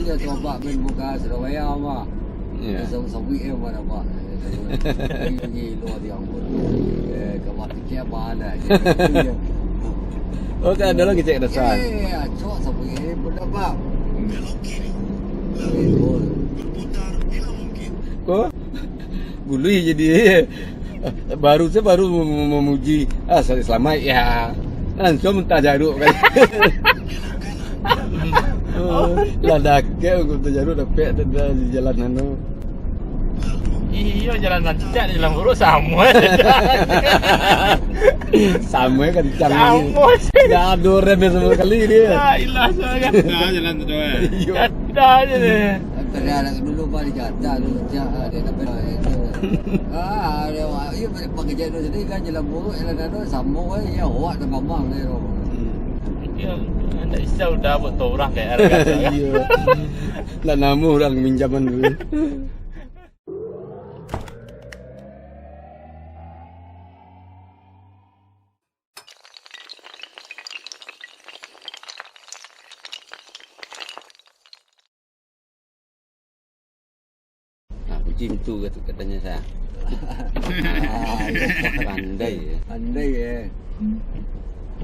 ya coba main buka Surabaya apa? Iya. Sawi mana pak? Gila dia ampun. Kawan tiket mana? Oh, kan ada lagi cek dasar. Cok sawi benar pak. Belok kiri. Berputar bila mungkin. Kok bulu jadi baru memuji selamat ya langsung minta jaruk kan. Ladak ke minta jaruk dapat ada di jalan anu. Iya jalan cicak di jalan buruk sama. Sama kencang. Sama sih. Enggak ada rem sama kali dia. Ya ilah saya. Nah, jalan tu doa. Kata aja deh. Antara anak dulu pak di Jakarta dulu dia dapat itu. Dia pekerja itu sendiri kan jalan buruk jalan anu sama ya awak dan mamang dia. Ya, anda isya udah buat orang kayak harga. Iya. Lah nama orang minjaman dulu. Puji itu katanya saya. Pandai ya. Pandai ya.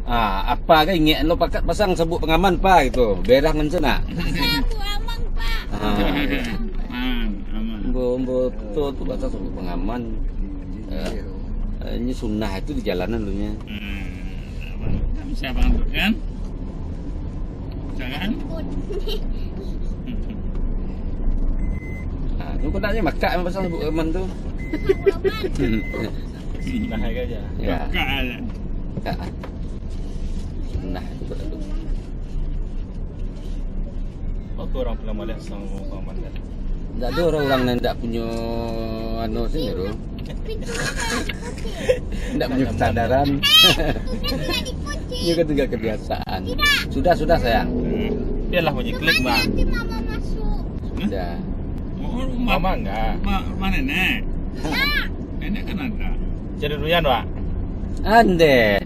Apa kan ingat lo pakat pasang sabuk pengaman pak itu berang kan sana. Aku amang pak. Aman. Bombo tuh pasang sabuk pengaman. Ini sunnah itu di jalanan lu nya. Bisa bantu kan? Jangan. Lu kok tanya makak yang pasang sabuk pengaman tuh. Nah aja. Ya. Buka aja. Sunnah itu betul. Aku orang pernah melihat sama paman kan. Enggak ada orang yang enggak punya anu sini bro. Enggak punya kesadaran. Ini kan juga kebiasaan. Sudah sayang. Biarlah bunyi klik mbak. Nanti mama masuk. Sudah. Oh, rumah. Mama enggak. Rumah nenek. Nenek kan ada. Jadi durian pak. Ande.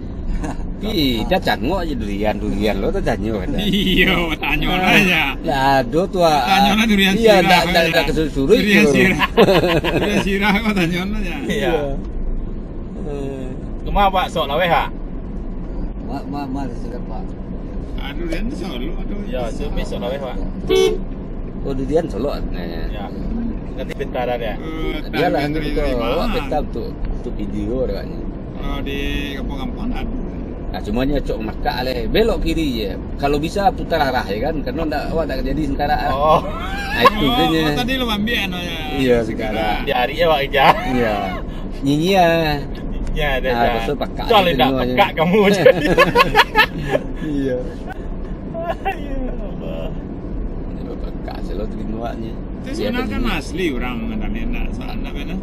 Tidak cangok aja durian lo tuh canyo kan. Iya, tanya aja. Lah do tuh. Tanya lah durian Iya, sirah. enggak kesuru-suru itu. Durian sirah. Durian sirah kok tanya aja. Iya. Cuma pak sok lawe ha. Mari sudah pak. Durian di Solo. Ya, sumi sok lawe pak. Oh durian Solo katanya. Ya. Nanti bentaran ya. Dia lah itu awak betap tuh video katanya. Kalau di kampung-kampung ada. Nah cuma nyocok maka ale belok kiri ya. Kalau bisa putar arah ya kan, karena awak tak jadi sekarang. Oh. Nah itu dia. Tadi lu ambil ya. Iya sekarang. Di hari ya pak Ija. Iya. Nyinyia. Ya ada. Betul pakak. Soalnya tidak pakak kamu. Iya. Ya Allah. Pakak selalu terima-nya. Itu sebenarnya kan asli orang ngadalin enggak sana kan.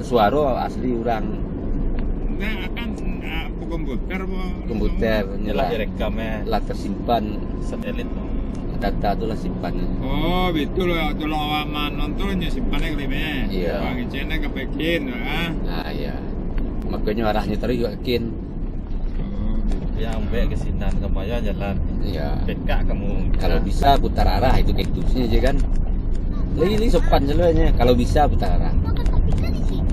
Suara asli orang Enggak akan komputer Telah nyala direkam ya. lah tersimpan Satelit. data itu lah simpan. Oh, betul lah. Kalau awak nontonnya simpannya kelima. Iya. Bagi channel ke Pekin, Nah ya makanya arahnya terus yakin. Yang baik ke Sinan kemaya jalan. Iya. Bekak kamu. Kalau bisa putar arah itu kayak tulisnya aja kan. Ini sopan sebenarnya. Kalau bisa putar arah.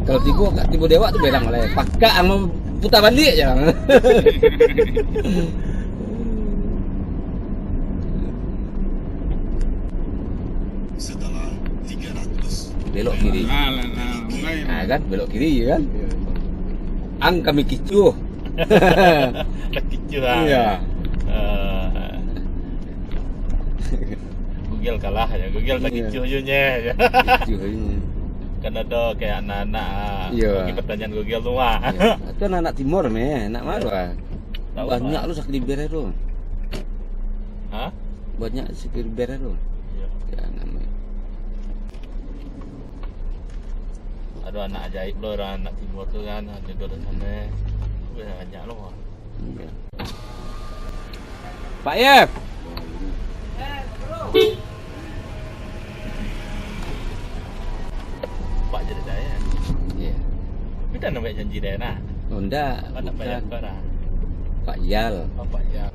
Kalau tiba dewa tuh berang oleh pakak sama putar balik aja. Setelah 300 Belok kiri. mulai Nah kan belok kiri ya kan. Ang kami kicu. Kecil lah. Iya. Google kalah ya. Google tak Iya. kicunya ya. Kicu ini. Kan ada kayak anak-anak Iya. bagi pertanyaan Google tuh mah. Ya, itu anak timur meh, anak marah. Tahu, Banyak Pak. lu sakit beres lu. Hah? Banyak sakit beres lu. Iya. Ya namanya. Ada anak ajaib loh, orang anak timur tuh kan, ada dua sana. Banyak loh. Iya. Pak Yef. Pak jadi saya. Iya. Kita nampak janji dia nak. Oh enggak, Anak banyak bukan. barang. Pak Yal. Oh Pak Jar.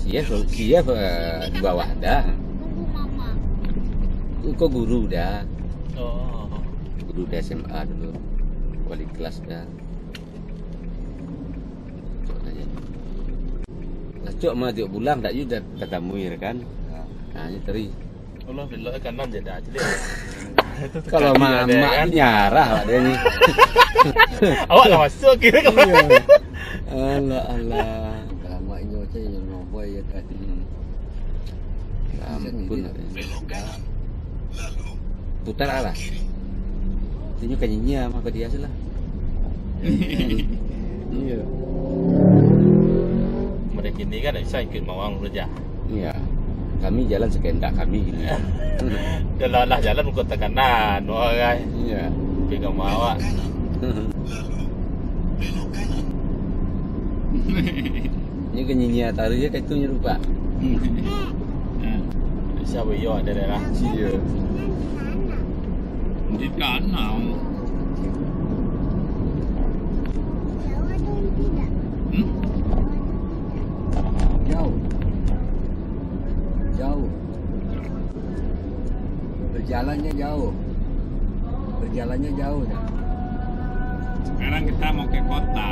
Siap di bawah dah. Nunggu mama. Kok guru dah. Oh. Guru di SMA dulu. Wali kelas dah. Cok aja. Lah cok mah tiap bulan tak juga ketemu ya kan. Nah, ini teri. Allah belok ke kanan jadi aja deh. Kalau mama nyarah lah dia ni. Awak nak masuk kira ke mana? Allah Allah. Kalau mak inyo je yang nombor ya kan. Ampun. Putar arah. Tunjuk kanyinya mah dia salah. Iya. Mereka ini kan tak bisa ikut mawang saja. Iya. Kami jalan sekendak kami gini. Kalau lah jalan kota kanan, orang. Iya. Pegang awak. Ini kanyinya taruh je kat tu rupa. Bisa boyo ada daerah. Iya. Di kanan. Jauh. Jauh. Berjalannya jauh. Berjalannya jauh dah. Sekarang kita mau ke kota.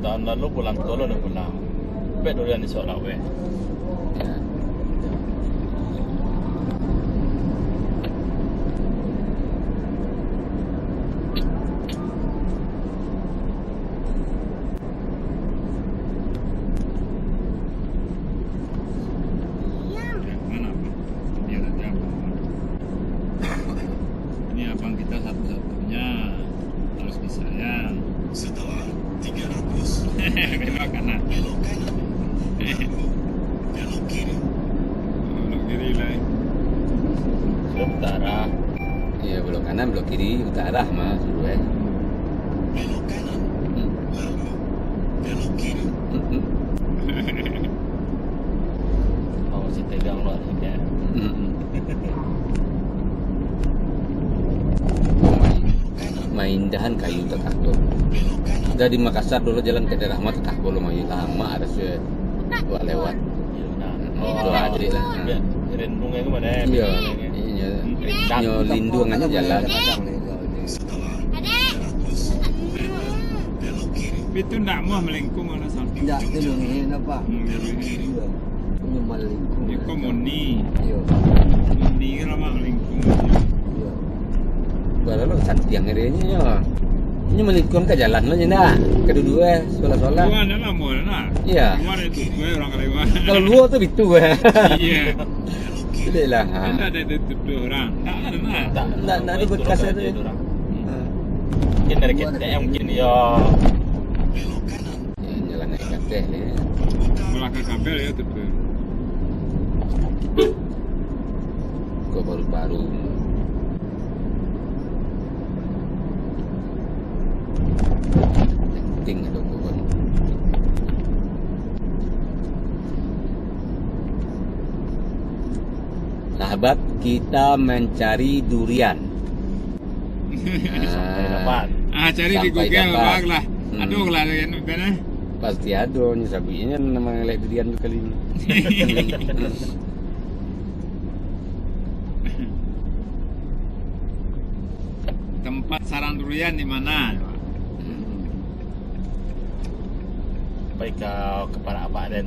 Tahun lalu pulang Solo dah pulang. Sampai durian di Solo weh. Ya. Mana? Dia tak jawab. Ini abang kita satu-satunya harus disayang. Setelah 300 belok kanan. Belok kiri. Belok kiri lah. Sudah utara. Iya, belok kanan, belok kiri, utara mah suruh. Belok kanan. Lalu belok kiri. Oh, masih tegang luar sikit. Main dahan kayu tak takut. Dari Makassar dulu jalan ke daerah mah tak takut main lama ada sih buat lewat. Ya benar. Itu adik lah. Ya, rendungnya ke mana? Iya, iya. Nyo lindungannya jalan. Kadang ni kau ni. Itu nak mau melengkung mana sampai. Tidak tu ni apa? Ini Iya. Punya malingkung. komuni. Iya. Komuni kan lama melengkung. Iya. Baru santiang areanya nyo. Ini melingkung ke jalan lo nyendak. Kedua-dua sekolah-sekolah. Luar dah lama dah. Iya. Luar itu gue orang kelewat. Kalau luar tu bitu Iya. Tidak lah. Kan ada tujuh orang. Tak ada nak. Tak ada bekas turun ada. aja orang. Mungkin dari kita yang mungkin ya. Jalan naik kateh ni. Mulai ke kabel ya tujuh. Kau baru-baru. Penting ada kawan. Sahabat, kita mencari durian. Sampai dapat. Cari di Sampai Google dapat. bang lah. Aduh lah yang mana? Pasti ada ni sabinya nama ngelek durian tu kali ni. Tempat sarang durian di mana? Baik kau kepala abang dan.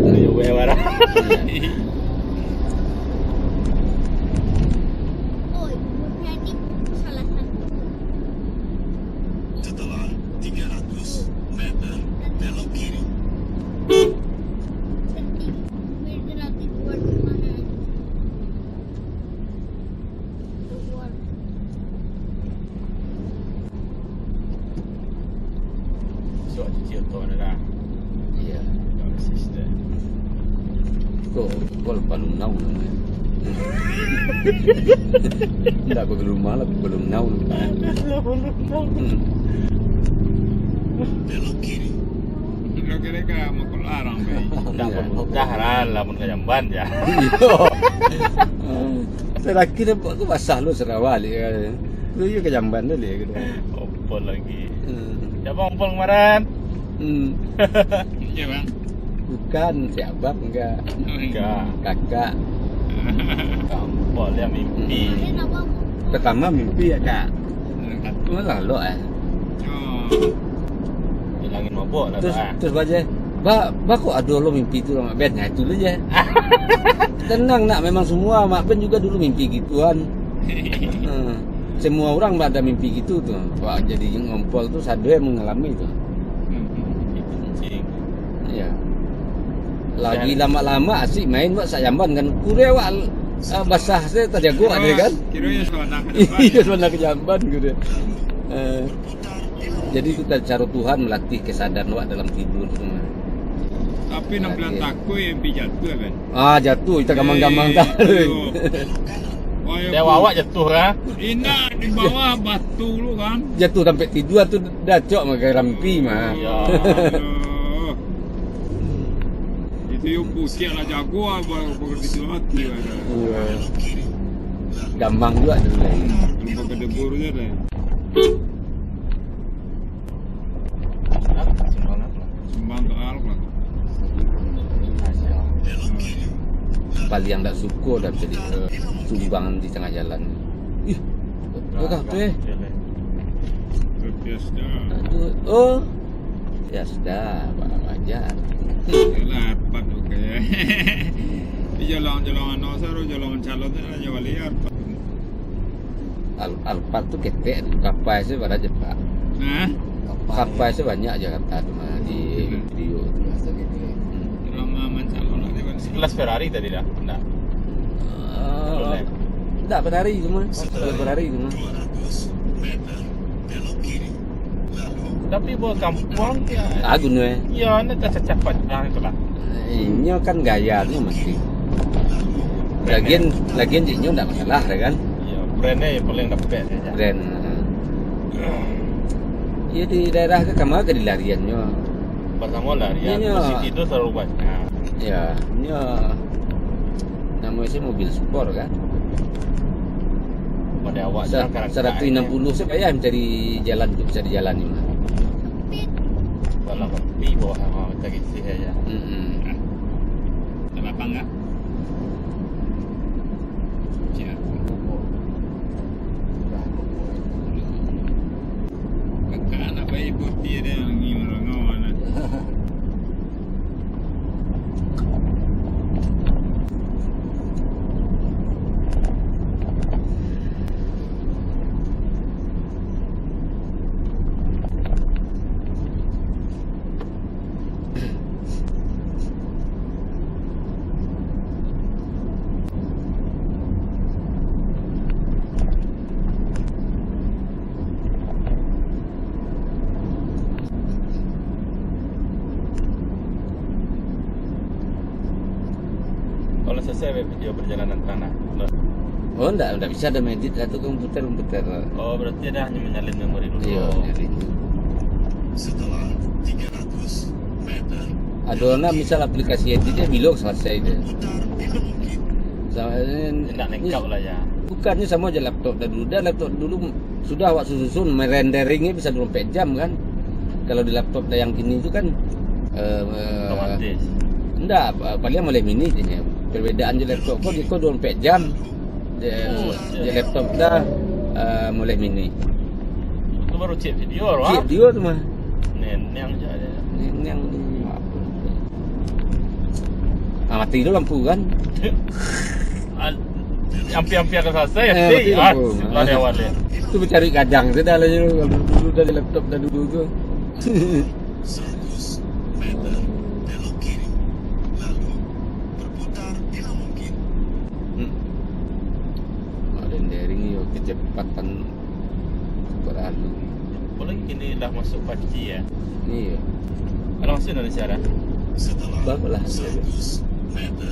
Lu gue warah. Oh, jadi salah satu. Setelah 300 meter belok kiri. Beda lagi keluar di mana? Keluar. So cuci tu dah. Iya. Yang sister. Kau balun nau namanya. Tak aku belum malam, belum nau. Belok kiri. Belok kiri ke mau kelarang bayi. Dah pun mudah ran lamun ke jamban ya. Terakhir aku basah lu Sarawak ni. Lu yo ke Jamban dulu gitu. Ompol lagi. Ya bang ompol kemarin. Iya bang. Bukan si abang enggak. Enggak. Kakak. Boleh mimpi. Dia nak buat apa? Pertama mimpi ya kak. Malah lo Oh. Hilangin mabuk lah Terus tak. terus baca. Ba kok ada lo mimpi tu mak Ben itu aja. Tenang nak, memang semua mak Ben juga dulu mimpi gituan. Semua orang ada mimpi gitu tuh. Pak jadi ngompol tuh satu yang mengalami tuh. Itu kucing. Ya. Lagi lama-lama asik main buat sayamban kan. Kure wak basah saya tak jago ada kan. Kiranya selana ke depan. Iya sebenarnya ke jamban gitu. Jadi kita cara Tuhan melatih kesadaran wak dalam tidur semua. Tapi 6 takut yang jatuh kan. Ah jatuh kita gampang-gampang tak. Dia awak jatuh kan? Indah di bawah batu lu kan. Jatuh sampai tidur tuh dacok makai rampi mah. Ya. Aduh. Itu yang pusing lah jago apa begitu hati ada. Iya. Gampang juga dulu lagi. Lupa ke debur je dah. Sembang ke alok lah. Paling yang tak suka dah jadi sumbangan di tengah jalan. Ih, apa tu? Terus dah. Aduh, oh, ya sudah, Pak Wajar. Yalah apa tu kayak. Jalan-jalan anak saya, jalan calon saya jalan liar. Alphard tu ketek, kapal saya pada cepat. Nah, Kapal saya banyak Jakarta tu mah di video. Biasa gitu. ramah calon lah dia kan. Kelas Ferrari tadi dah? Enggak. Tak berlari semua. Berlari semua. Tapi buat kampung ya. Aku ni. Ya, anda tak cepat dah itulah. Ini kan gayanya masih. Lagian jinyo tak masalah kan? Ya, brandnya yang paling dapat saja. Brand. Ya di daerah ke kamar ke di lariannya. Pertama lah ya, Iya. masih tidur terlalu banyak. Ya, ini namanya sih mobil sport kan. Pada awak dah 160 saya payah mencari jalan tu, bisa dijalani mah. Kalau kopi bawa macam gitu saja. Tak lapang tak? Siap. Kakak anak bayi putih dia yang ingin merengawan. Kalau selesai video perjalanan tanah. Oh enggak bisa ada medit atau komputer. Oh, berarti dah hanya menyalin memori dulu. Iya, nyari. Adona misal aplikasi editnya bilog selesai dia. Tidak lengkap lah ya. Bukannya sama aja laptop laptop dulu sudah awak susun merenderingnya bisa 24 jam kan. Kalau di laptop yang kini itu kan Otomatis. enggak, paling mulai mini je. Perbedaan je laptop kau dia 24 jam. Dia laptop dah mulai mini. Itu baru cip video lah. Cip dia tu mah. Nenyang je ada. Yang mati dulu lampu kan. Hampir-hampir ke selesai ya. Mati lampu. Setelah dia awal dia. Tu mencari kadang tu dah lah dulu dari laptop dah dulu tu. Rendering ni kecepatan berlalu. Apalagi kini dah masuk PUBG ya. Iya. Kalau masuk Indonesia dah. Baguslah.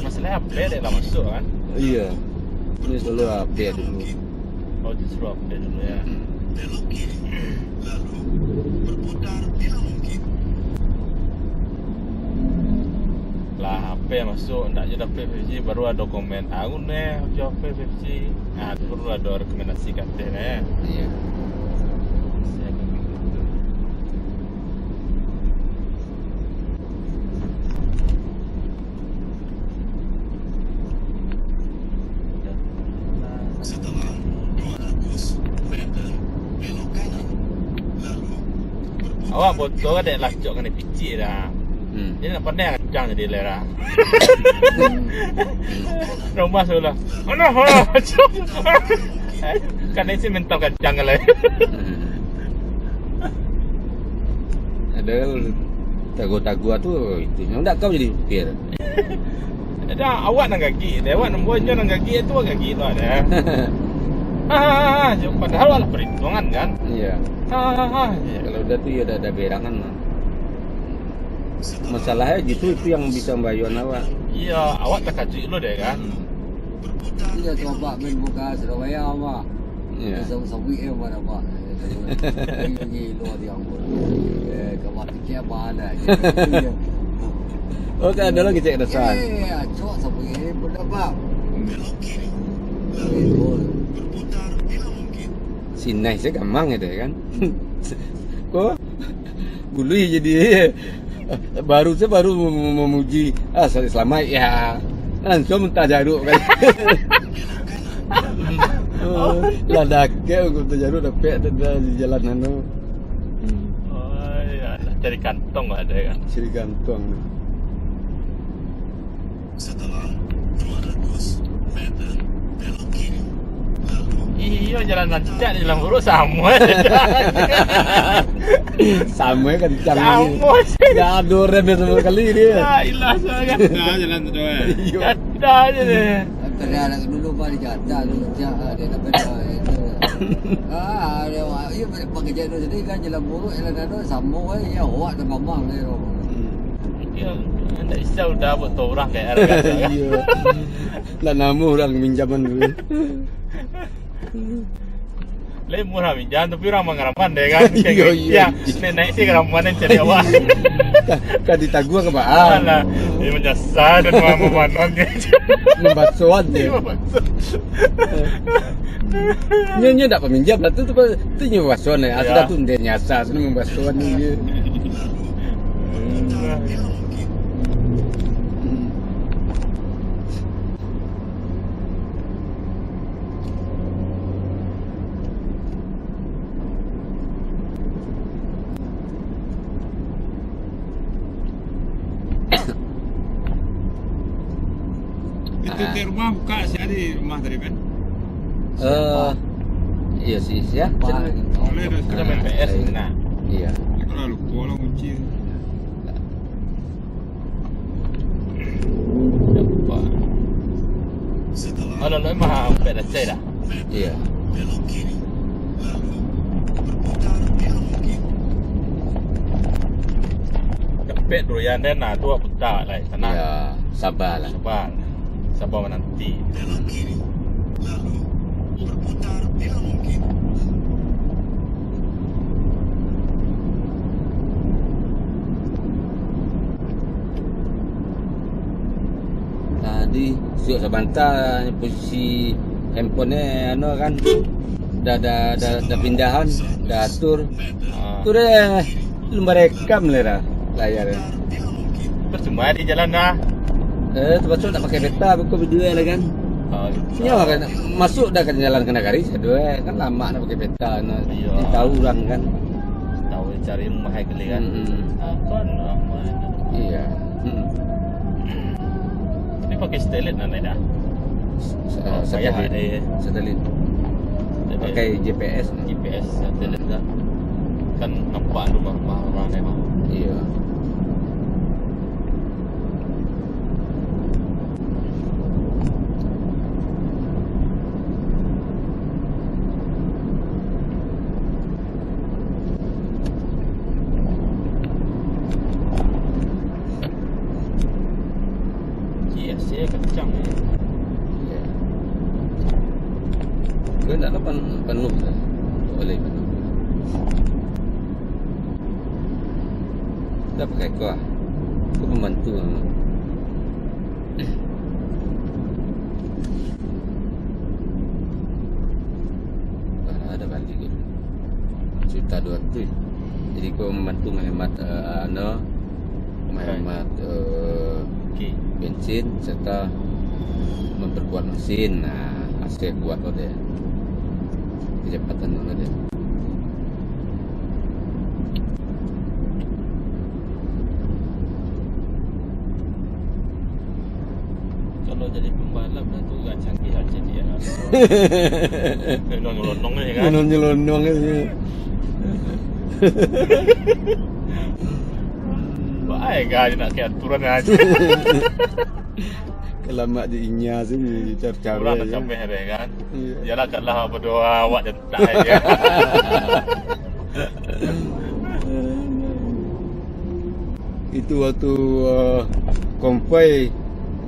Masalahnya update dia dah masuk kan. Iya. Ini selalu update dulu. Oh, justru update dulu ya. Lah HP masuk, ndak je dapat 5G baru ada komen. Aku ni jawab 5G. Nah, tu baru ada rekomendasi kata ni. Iya. Awak botol ada lacok kan picik dah. Jadi nak pandai kencang jadi lera. Rumah sulah. Alah. Kan ini mental kencang lah. Ada tagu-tagu tu itu. Enggak kau jadi supir. Ada awak nang kaki, awak nang bonyo nang kaki itu kaki tu ada. Padahal lah perhitungan kan. Iya. Kalau udah tuh ya ada berangan lah. Masalahnya gitu itu yang bisa membayar awak. Iya, awak tak kacau lo deh kan. Dia coba main buka Surabaya apa. Iya. Sawi mana apa. Ini luar dia pun. Kawan fikir apa ada. Oh, kan ada lagi cek dasar. Cok sawi pun apa. Sinai saya gampang gitu ya kan. Kok bulu jadi saya baru memuji selamat ya langsung minta jaruk kan. Ladake untuk jaruk dapat ada di jalan anu. Oh iya, cari kantong ada kan. Cari kantong. Iya, jalan lancar di dalam buruk sama. Sama kencang. Sama sih. Enggak ada rem sama kali dia. La ilah sangat. Dah jalan tu doa. Kata aja deh. Antara anak dulu mari jatah dulu dia nak benda itu. Dia pakai jalan sendiri kan jalan buruk jalan anu sama ya awak dan mamang dia. Iya, anda isau dah buat orang kayak harga. Iya. Lah nama orang minjaman dulu. Lain murah minjam tapi orang mengaraman deh kan. Iya. Naik sih keramanan cari awak. Kan ditagua ke baan. Alah, dia menyasar dan mau memanonnya. Membasuan dia. Nyonya tak peminjam lah tu membasuan ya. Sudah tu dia nyasar senang membasuan dia. Itu di rumah buka sehari rumah tadi kan. Iya sih ya. Boleh dah. Kita main PS nah. Iya. Kalau lupa lah kunci. Kalau lo mah sampai dah cai dah. Iya. Kepek doyan dan nah tu putar lah sana. Iya, sabarlah. Sabar menanti. Tadi siok sebentar posisi handphone anu kan dah pindahan, dah atur. Tu dah lumba rekam lah layar. Percuma di jalan dah. Termasuk nak pakai peta buku berdua lah kan. Nyawa kan masuk dah ke jalan kena garis kedua kan lama nak pakai peta nak tahu orang kan. Tahu cari rumah kali kan. Kan Iya. Ini pakai satelit nanti dah. Satelit. Pakai GPS. GPS satelit dah. Kan nampak rumah-rumah orang memang. Iya. Saya kencang ya. Kau tak dapat penuh tak? Boleh penuh. Dah pakai kau lah. Kau pembantu lah. Ada balik ke Juta 200. Jadi kau membantu menghemat menghemat bensin serta memperkuat mesin. Nah, AC kuat loh dia. Kecepatan loh dia. Kalau jadi pembalap dah tu gak canggih aja dia. Nyelonong aja kan. Nyelonong aja. Baik kan nak kayak aturan aja. Kalau mak di inya sih cara-cara. Kurang dah sampai hari kan. Iya. Yalah katlah berdoa awak dan tak aja. Itu waktu konvoy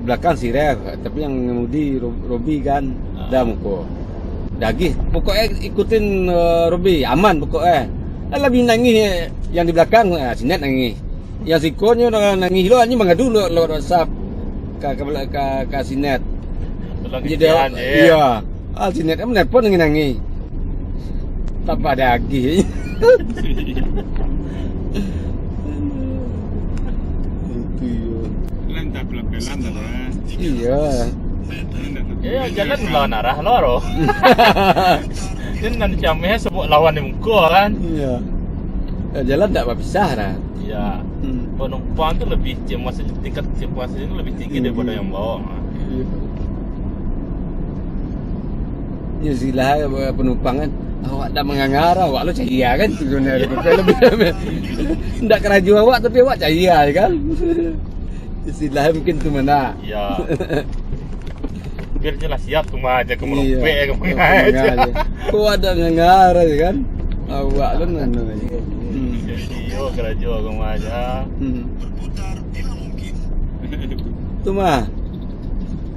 belakang si Rev, tapi yang ngemudi Robi kan dah muko. Dagih, pokoknya ikutin Robi, aman pokoknya. Lebih nangis yang di belakang, Sinet nangis. Yang sikonya nangis lo, anjing mengadu lo WhatsApp ke Sinet. Jadi iya, Sinet kan menelpon nangis. Tak pada dagih. Lan tak pelan-pelan dah. Iya. Ya jalan lawan arah loro. Ini nanti jamnya sebut lawan di muka kan. Iya. Jalan tak berpisah dah. Iya. Penumpang tu lebih cemas, tingkat cemasnya itu lebih tinggi daripada yang bawa. Ya silah penumpang kan. Awak dah mengangar, awak lo ceria kan sebenarnya. Lebih tidak keraju awak tapi awak ceria kan. Istilah mungkin tu mana. Iya. Biar jelas siap tu mah aja ke merompek Iya, ke mana aja. Kau ada ngangar aja kan. Awak lo nano aja. Yo keraju ke mana aja. Tu mah.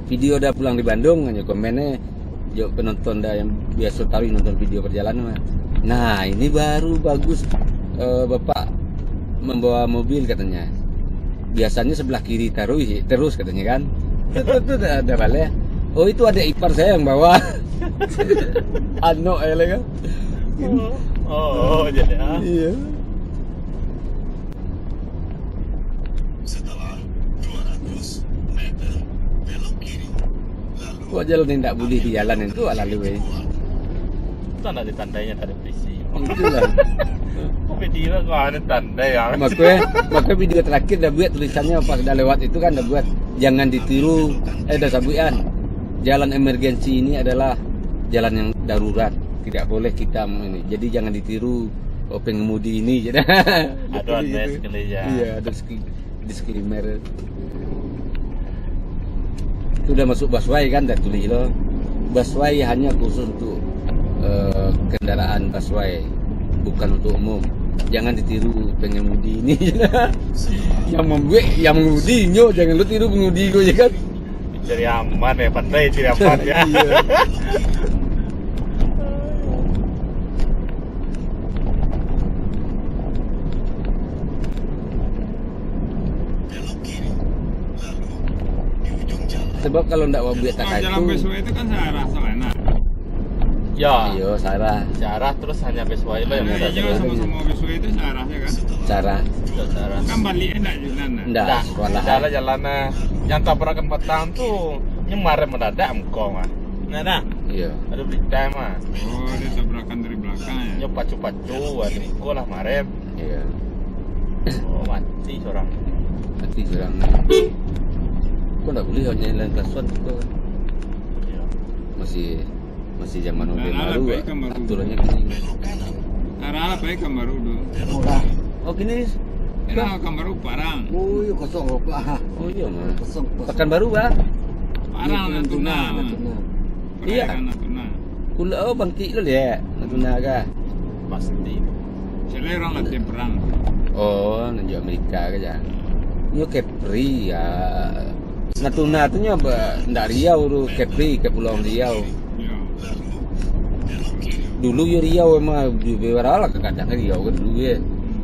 Video dah pulang di Bandung hanya komennya. Jok penonton dah yang biasa tahu nonton video perjalanan mah. Nah, ini baru bagus Bapak membawa mobil katanya. Biasanya sebelah kiri terus katanya kan. Itu ada balik. Oh, itu ada ipar saya yang bawa. Ano kan. Oh, jadi ah. Iya. Kok jalan yang tak boleh di jalan itu lalu Tak ada tandanya, tak ada polisi. itulah. Video kau ada tanda yang. Makanya video terakhir dah buat tulisannya pas dah lewat itu kan dah buat jangan ditiru. Dah sabuan. Jalan emergensi ini adalah jalan yang darurat. Tidak boleh kita ini. Jadi jangan ditiru pengemudi ini. Jadi Ada adres sekali ya. Iya, ada disclaimer. Itu udah masuk busway kan dah tulis lo. Busway hanya khusus untuk kendaraan busway, bukan untuk umum. Jangan ditiru pengemudi ini. yang mengemudi nyo, jangan lu tiru pengemudi gue ya kan. Cari aman ya, pandai cari aman ya. Iya. Sebab kalau ndak mau buat tak Jalan itu. besok itu kan searah soalnya. Ya. Iya, Sarah. Cara terus hanya besok lo yang Ada bisa. hijau sama-sama besok itu searahnya kan. Cara Cara. Kan balik enggak jalan. ndak sekolah. Jalan-jalannya yang tabrakan petang tuh nyemar mendadak engkau mah. Nah dah. Iya. Ada berita mah. Oh, dia tabrakan dari belakang ya. Nyo pacu-pacu ada engkau lah marem. Iya. Oh mati seorang. Nanti kurang. Kok ndak boleh hanya jalan kelas 1 kok. Iya. Masih zaman mobil Nah, baru. baik kan baru. Aturannya gini. Arah apa ya kan baru dulu. Murah. Oh gini. Ini kan baru parang. Oh, iya kosong lupa. Oh iya mah. Kosong. Pekan baru bah. Parang Iya, Natuna. Natuna. Iya. Perayaan Natuna. Kula oh bangkit lo ya. Natuna kah? Pasti. Saya orang latihan perang. Oh, nanti Amerika aja. Nyo Kepri ya. Natuna tu nya ndak Riau tu, Kepri ke Pulau Riau. Ya. Dulu ya Riau emang di beberapa lah kadang Riau kan dulu ya.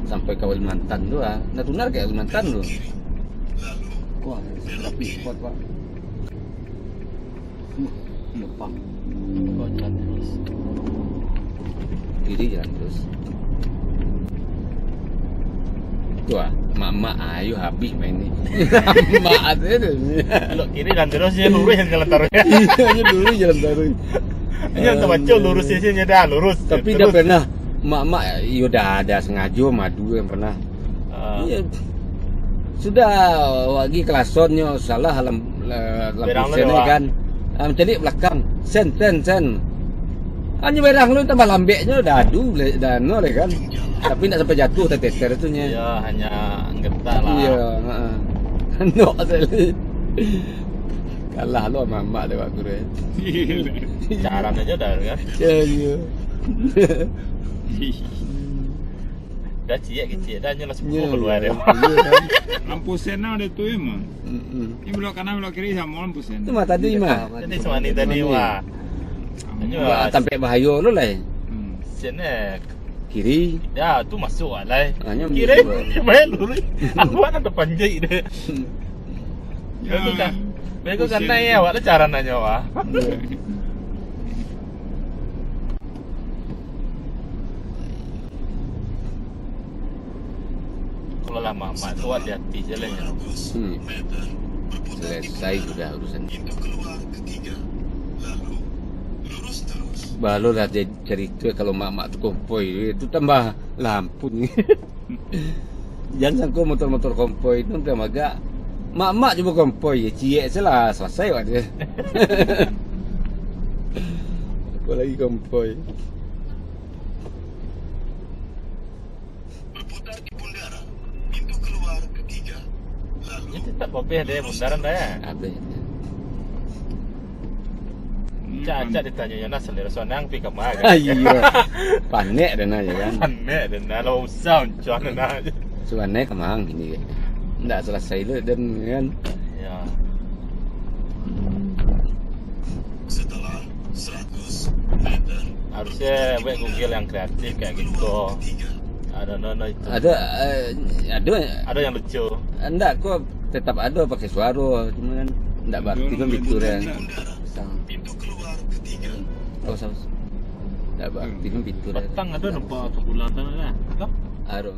Sampai ke Kalimantan tu ah. Natuna kayak Kalimantan tu. Wah, tapi kuat pak. Lepang. Oh jalan terus. Kiri jalan terus. Tu ah, mak-mak ayo habis main ni. Mak tu. Belok kiri dan terus ya lurus yang jalan taruh ya. Iya, dulu jalan taruh. Ini yang terbaca lurus sini dah lurus. Tapi dah pernah mak-mak yo dah ada sengaja madu yang pernah. Iya. Sudah lagi kelasonnya salah lampu sen kan. Mencari belakang sen. Hanya berang lu tambah lambeknya udah adu dano le kan. Tapi enggak sampai jatuh teter itu nya. Iya, hanya getar lah. Iya, heeh. No sekali. Kalah lu sama mak deh waktu itu. Caranya aja dah kan. Iya. Dah cie dah nyala 10 Iya, keluar ya. iya kan. Lampu sena ada tuh emang. Mm-mm. Ini belok kanan belok kiri sama lampu sen. Itu mah tadi mah. Jadi semani tadi wah. Wah, sampai bahaya lu lah. Sini Kiri. ya tu masuk lah. Hanya Kira masuk. main dulu. Aku ada depan je deh. Begitu kan? Begitu kan naik ya, awak cara nanya wah. Kalau lah mama tu hati-hati jalannya. Selesai sudah urusan. Baru lah dia cerita kalau mak-mak tu kompoi itu tambah lampu ni. Jangan sangka motor-motor kompoi itu tambah agak mak-mak cuma kompoi, ciek salah selesai waktu dia. Apa lagi kompoi? Ini tetap kopeh deh bundaran dah ya. Habis. Caca ditanya Yana selera sonang pi kemana? Iya. Panik dan aja kan. Aneh dan kalau usah cuan aja. Suannya kemang ini. Enggak selesai lu dan kan. Ya. Harusnya buat Google yang kreatif kayak gitu. Ada nono itu. Ada yang lucu. enggak kok tetap ada pakai suara cuma kan enggak berarti kan fitur yang oh sama enggak berarti kan fitur Petang ada nampak ke bulan sana. Aro